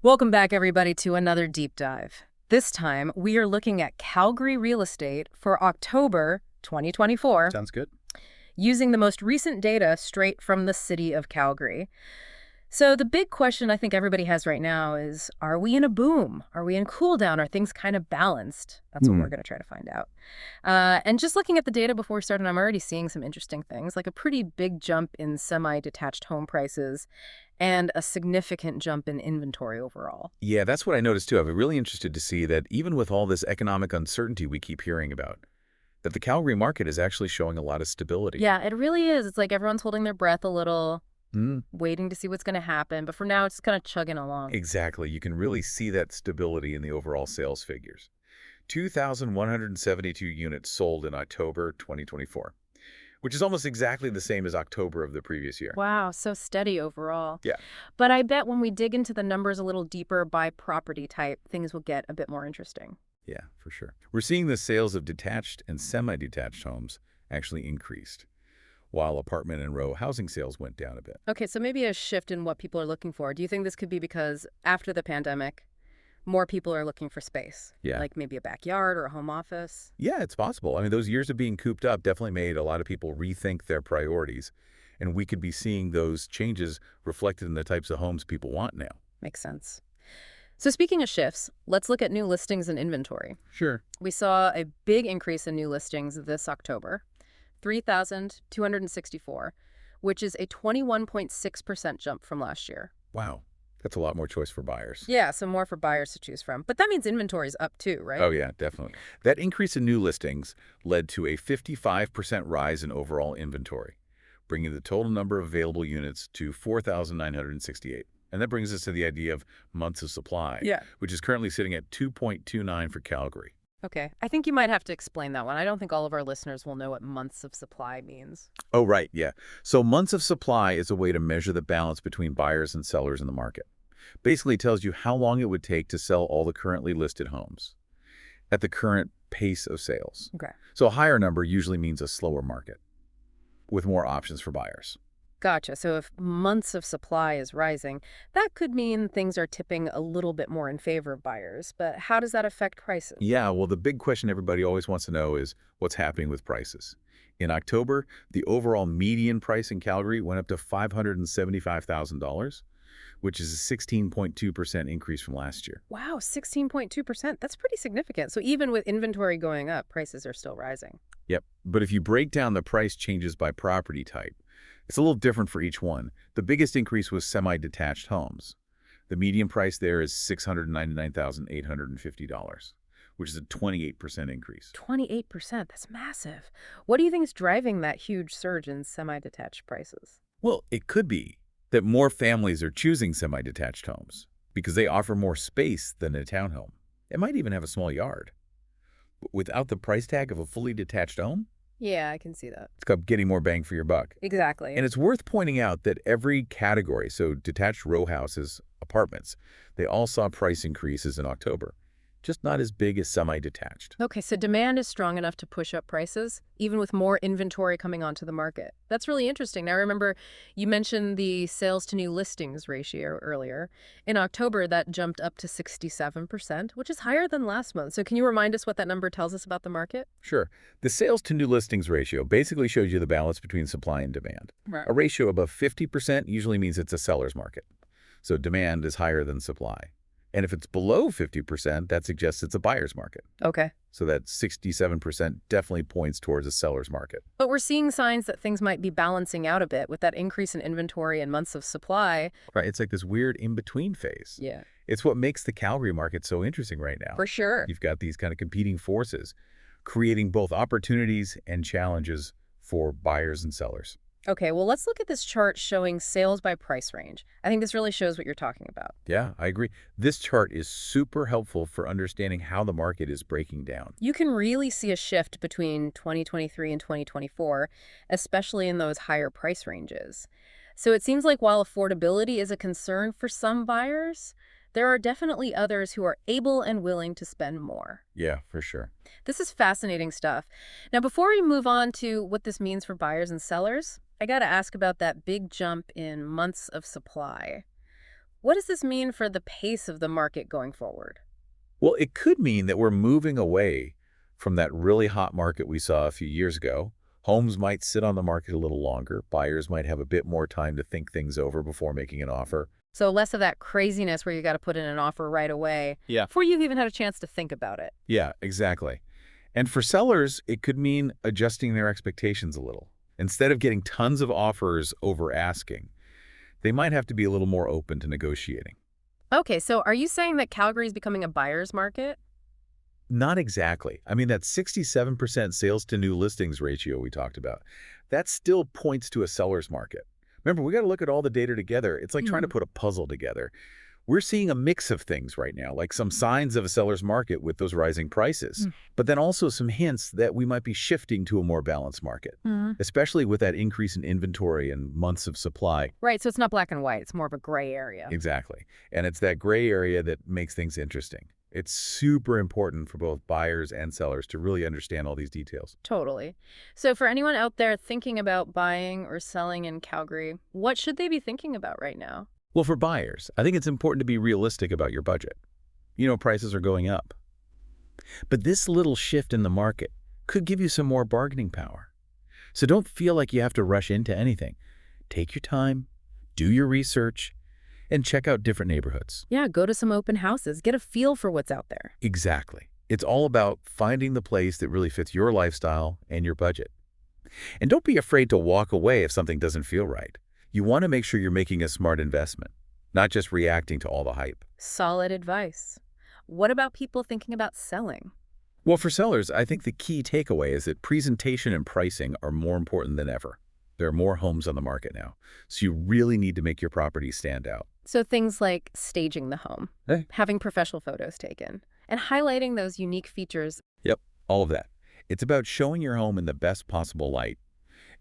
Welcome back, everybody, to another deep dive. This time, we are looking at Calgary real estate for October 2024, Sounds good. using the most recent data straight from the city of Calgary. So the big question I think everybody has right now is, are we in a boom? Are we in cool down? Are things kind of balanced? That's what Hmm. we're going to try to find out. And just looking at the data before we started, I'm already seeing some interesting things, like a pretty big jump in semi-detached home prices and a significant jump in inventory overall. Yeah, that's what I noticed too. I'm really interested to see that even with all this economic uncertainty we keep hearing about, that the Calgary market is actually showing a lot of stability. Yeah, it really is. It's like everyone's holding their breath a little, Mm, waiting to see what's going to happen. But for now, it's kind of chugging along. exactly. You can really see that stability in the overall sales figures. 2,172 units sold in October 2024, which is almost exactly the same as October of the previous year. Wow, so steady overall. Yeah, But I bet when we dig into the numbers a little deeper by property type, things will get a bit more interesting. yeah, for sure. We're seeing the sales of detached and semi-detached homes actually increased, while apartment and row housing sales went down a bit. Okay, so maybe a shift in what people are looking for. Do you think this could be because after the pandemic, more people are looking for space, Yeah. like maybe a backyard or a home office? Yeah, it's possible. I mean, those years of being cooped up definitely made a lot of people rethink their priorities. And we could be seeing those changes reflected in the types of homes people want now. Makes sense. So speaking of shifts, let's look at new listings and inventory. Sure. We saw a big increase in new listings this October, 3,264, which is a 21.6% jump from last year. Wow. That's a lot more choice for buyers. Yeah, so more for buyers to choose from. But that means inventory's up too, right? Oh, yeah, definitely. That increase in new listings led to a 55% rise in overall inventory, bringing the total number of available units to 4,968. And that brings us to the idea of months of supply, Yeah. which is currently sitting at 2.29 for Calgary. Okay, I think you might have to explain that one. I don't think all of our listeners will know what months of supply means. Oh, right, yeah. So months of supply is a way to measure the balance between buyers and sellers in the market. Basically, it tells you how long it would take to sell all the currently listed homes at the current pace of sales. Okay. So a higher number usually means a slower market with more options for buyers. Gotcha. So if months of supply is rising, that could mean things are tipping a little bit more in favor of buyers. But how does that affect prices? Yeah, well, the big question everybody always wants to know is what's happening with prices. In October, the overall median price in Calgary went up to $575,000, which is a 16.2% increase from last year. Wow, 16.2%. That's pretty significant. So even with inventory going up, prices are still rising. Yep. But if you break down the price changes by property type, it's a little different for each one. The biggest increase was semi-detached homes. The median price there is $699,850, which is a 28% increase. 28%. That's massive. What do you think is driving that huge surge in semi-detached prices? Well, it could be that more families are choosing semi-detached homes because they offer more space than a townhome. It might even have a small yard. But without the price tag of a fully detached home, Yeah, I can see that. it's called getting more bang for your buck. Exactly. And it's worth pointing out that every category, so detached row houses, apartments, they all saw price increases in October, just not as big as semi-detached. Okay, so demand is strong enough to push up prices, even with more inventory coming onto the market. That's really interesting. Now, remember, you mentioned the sales to new listings ratio earlier. In October, that jumped up to 67%, which is higher than last month. So can you remind us what that number tells us about the market? Sure, the sales to new listings ratio basically shows you the balance between supply and demand. Right. A ratio above 50% usually means it's a seller's market, so demand is higher than supply. And if it's below 50%, that suggests it's a buyer's market. Okay. So that 67% definitely points towards a seller's market. But we're seeing signs that things might be balancing out a bit with that increase in inventory and months of supply. Right? It's like this weird in-between phase. Yeah, It's what makes the Calgary market so interesting right now. for sure. You've got these kind of competing forces, creating both opportunities and challenges for buyers and sellers. Okay, well, let's look at this chart showing sales by price range. I think this really shows what you're talking about. Yeah, I agree. This chart is super helpful for understanding how the market is breaking down. You can really see a shift between 2023 and 2024, especially in those higher price ranges. So it seems like while affordability is a concern for some buyers, there are definitely others who are able and willing to spend more. Yeah, for sure. This is fascinating stuff. Now, before we move on to what this means for buyers and sellers, I got to ask about that big jump in months of supply. What does this mean for the pace of the market going forward? Well, it could mean that we're moving away from that really hot market we saw a few years ago. Homes might sit on the market a little longer. Buyers might have a bit more time to think things over before making an offer. So less of that craziness where you got to put in an offer right away Yeah. before you've even had a chance to think about it. Yeah, exactly. And for sellers, it could mean adjusting their expectations a little. Instead of getting tons of offers over asking, they might have to be a little more open to negotiating. Okay, so are you saying that Calgary is becoming a buyer's market? Not exactly. I mean, that 67% sales to new listings ratio we talked about, that still points to a seller's market. Remember, we got to look at all the data together. It's like trying to Hmm. put a puzzle together. We're seeing a mix of things right now, like some signs of a seller's market with those rising prices, but then also some hints that we might be shifting to a more balanced market, Mm-hmm. especially with that increase in inventory and months of supply. Right, so it's not black and white. It's more of a gray area. Exactly. And it's that gray area that makes things interesting. It's super important for both buyers and sellers to really understand all these details. Totally. So for anyone out there thinking about buying or selling in Calgary, what should they be thinking about right now? Well, for buyers, I think it's important to be realistic about your budget. Prices are going up. But this little shift in the market could give you some more bargaining power. So don't feel like you have to rush into anything. Take your time, do your research, and check out different neighborhoods. Yeah, go to some open houses, get a feel for what's out there. Exactly. It's all about finding the place that really fits your lifestyle and your budget. And don't be afraid to walk away if something doesn't feel right. You want to make sure you're making a smart investment, not just reacting to all the hype. Solid advice. What about people thinking about selling? Well, for sellers, I think the key takeaway is that presentation and pricing are more important than ever. There are more homes on the market now, so you really need to make your property stand out. So things like staging the home, Hey. having professional photos taken, and highlighting those unique features. Yep, all of that. It's about showing your home in the best possible light.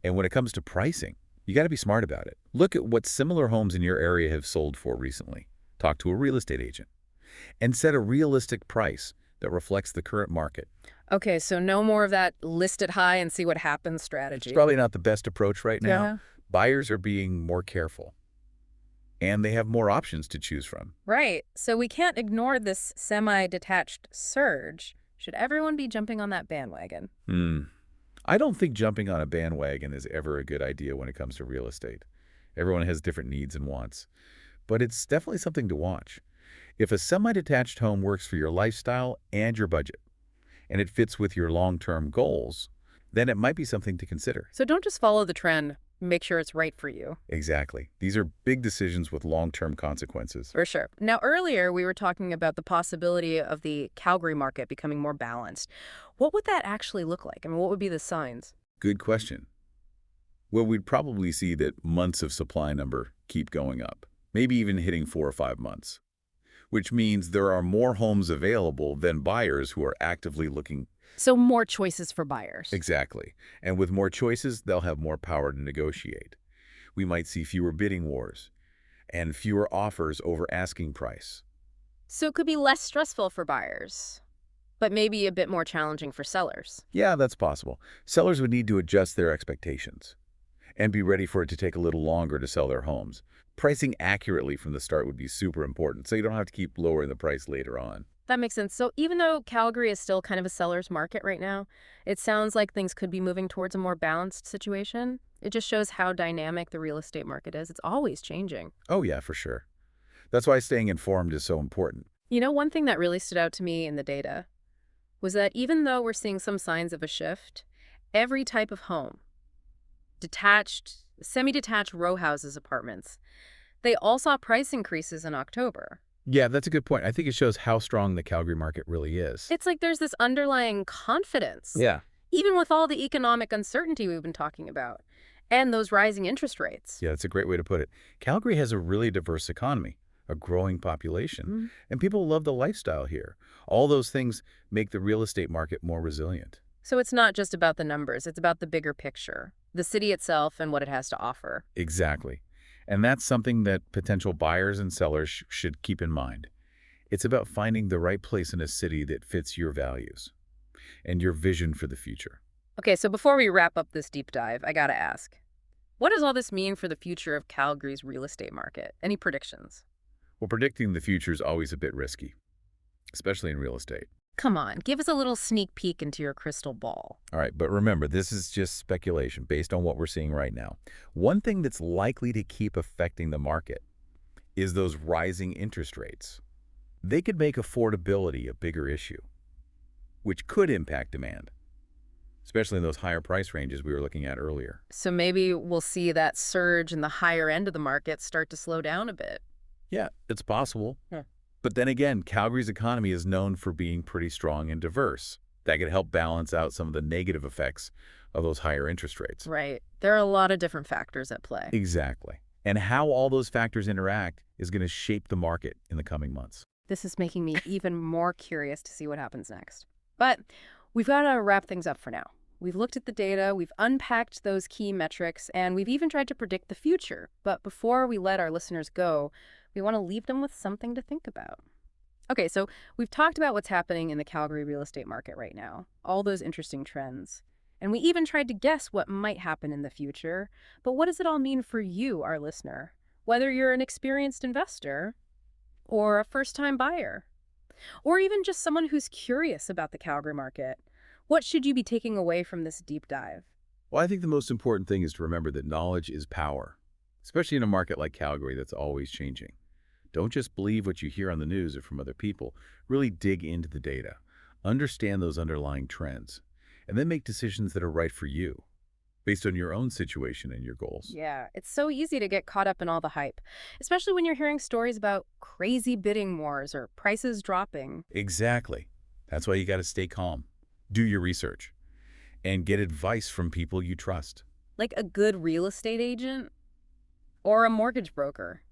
And when it comes to pricing, you got to be smart about it. Look at what similar homes in your area have sold for recently. Talk to a real estate agent and set a realistic price that reflects the current market. Okay, so no more of that list it high and see what happens It's strategy. probably not the best approach right now. Yeah. Buyers are being more careful, and they have more options to choose from. Right. So we can't ignore this semi-detached surge. Should everyone be jumping on that bandwagon? I don't think jumping on a bandwagon is ever a good idea when it comes to real estate. Everyone has different needs and wants, but it's definitely something to watch. If a semi-detached home works for your lifestyle and your budget, and it fits with your long-term goals, then it might be something to consider. So don't just follow the trend. Make sure it's right for you. Exactly. These are big decisions with long-term consequences. For sure. Now, earlier we were talking about the possibility of the Calgary market becoming more balanced. What would that actually look like? I mean, what would be the signs? Good question. Well, we'd probably see that months of supply number keep going up, maybe even hitting 4 or 5 months, which means there are more homes available than buyers who are actively looking. So more choices for buyers. Exactly. And with more choices, they'll have more power to negotiate. We might see fewer bidding wars and fewer offers over asking price. So it could be less stressful for buyers, but maybe a bit more challenging for sellers. Yeah, that's possible. Sellers would need to adjust their expectations and be ready for it to take a little longer to sell their homes. Pricing accurately from the start would be super important, so you don't have to keep lowering the price later on. That makes sense. So even though Calgary is still kind of a seller's market right now, it sounds like things could be moving towards a more balanced situation. It just shows how dynamic the real estate market is. It's always changing. Oh yeah, for sure. That's why staying informed is so important. You know, one thing that really stood out to me in the data was that even though we're seeing some signs of a shift, every type of home, detached, semi-detached row houses, apartments, they all saw price increases in October. Yeah, that's a good point. I think it shows how strong the Calgary market really is. It's like there's this underlying confidence, Yeah. even with all the economic uncertainty we've been talking about, and those rising interest rates. Yeah, that's a great way to put it. Calgary has a really diverse economy, a growing population, Mm. and people love the lifestyle here. All those things make the real estate market more resilient. So it's not just about the numbers, it's about the bigger picture, the city itself and what it has to offer. Exactly. And that's something that potential buyers and sellers should keep in mind. It's about finding the right place in a city that fits your values and your vision for the future. Okay, so before we wrap up this deep dive, I gotta ask, what does all this mean for the future of Calgary's real estate market? Any predictions? Well, predicting the future is always a bit risky, especially in real estate. Come on, give us a little sneak peek into your crystal ball. All right, but remember, this is just speculation based on what we're seeing right now. One thing that's likely to keep affecting the market is those rising interest rates. They could make affordability a bigger issue, which could impact demand, especially in those higher price ranges we were looking at earlier. So maybe we'll see that surge in the higher end of the market start to slow down a bit. Yeah, it's possible. Yeah. But then again, Calgary's economy is known for being pretty strong and diverse. That could help balance out some of the negative effects of those higher interest rates. Right. There are a lot of different factors at play. Exactly. And how all those factors interact is going to shape the market in the coming months. This is making me even more curious to see what happens next. But we've got to wrap things up for now. We've looked at the data, we've unpacked those key metrics, and we've even tried to predict the future. But before we let our listeners go, we want to leave them with something to think about. Okay, so we've talked about what's happening in the Calgary real estate market right now, all those interesting trends. And we even tried to guess what might happen in the future. But what does it all mean for you, our listener? Whether you're an experienced investor or a first-time buyer, or even just someone who's curious about the Calgary market, what should you be taking away from this deep dive? Well, I think the most important thing is to remember that knowledge is power, especially in a market like Calgary that's always changing. Don't just believe what you hear on the news or from other people. Really dig into the data, understand those underlying trends, and then make decisions that are right for you, based on your own situation and your goals. Yeah, it's so easy to get caught up in all the hype, especially when you're hearing stories about crazy bidding wars or prices dropping. Exactly. That's why you got to stay calm, do your research, and get advice from people you trust. Like a good real estate agent or a mortgage broker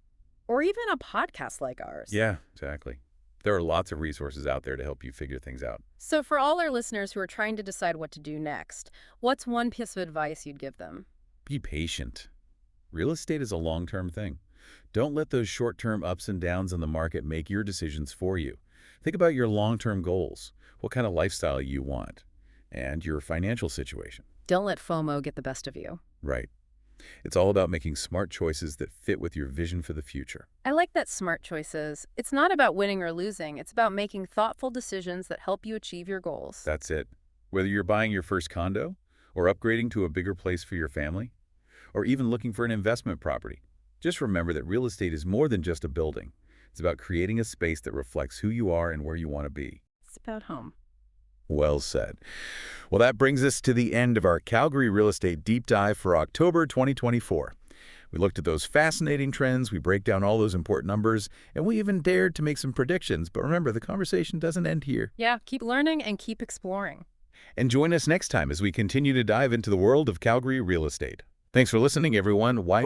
or even a podcast like ours. Yeah, exactly. There are lots of resources out there to help you figure things out. So for all our listeners who are trying to decide what to do next, what's one piece of advice you'd give them? Be patient. Real estate is a long-term thing. Don't let those short-term ups and downs in the market make your decisions for you. Think about your long-term goals, what kind of lifestyle you want, and your financial situation. Don't let FOMO get the best of you. Right. It's all about making smart choices that fit with your vision for the future. I like that smart choices. It's not about winning or losing. It's about making thoughtful decisions that help you achieve your goals. That's it. Whether you're buying your first condo, or upgrading to a bigger place for your family, or even looking for an investment property, just remember that real estate is more than just a building. It's about creating a space that reflects who you are and where you want to be. It's about home. Well said. Well, that brings us to the end of our Calgary Real Estate Deep Dive for October 2024. We looked at those fascinating trends, we break down all those important numbers, and we even dared to make some predictions. But remember, the conversation doesn't end here. Yeah, keep learning and keep exploring. And join us next time as we continue to dive into the world of Calgary real estate. Thanks for listening, everyone.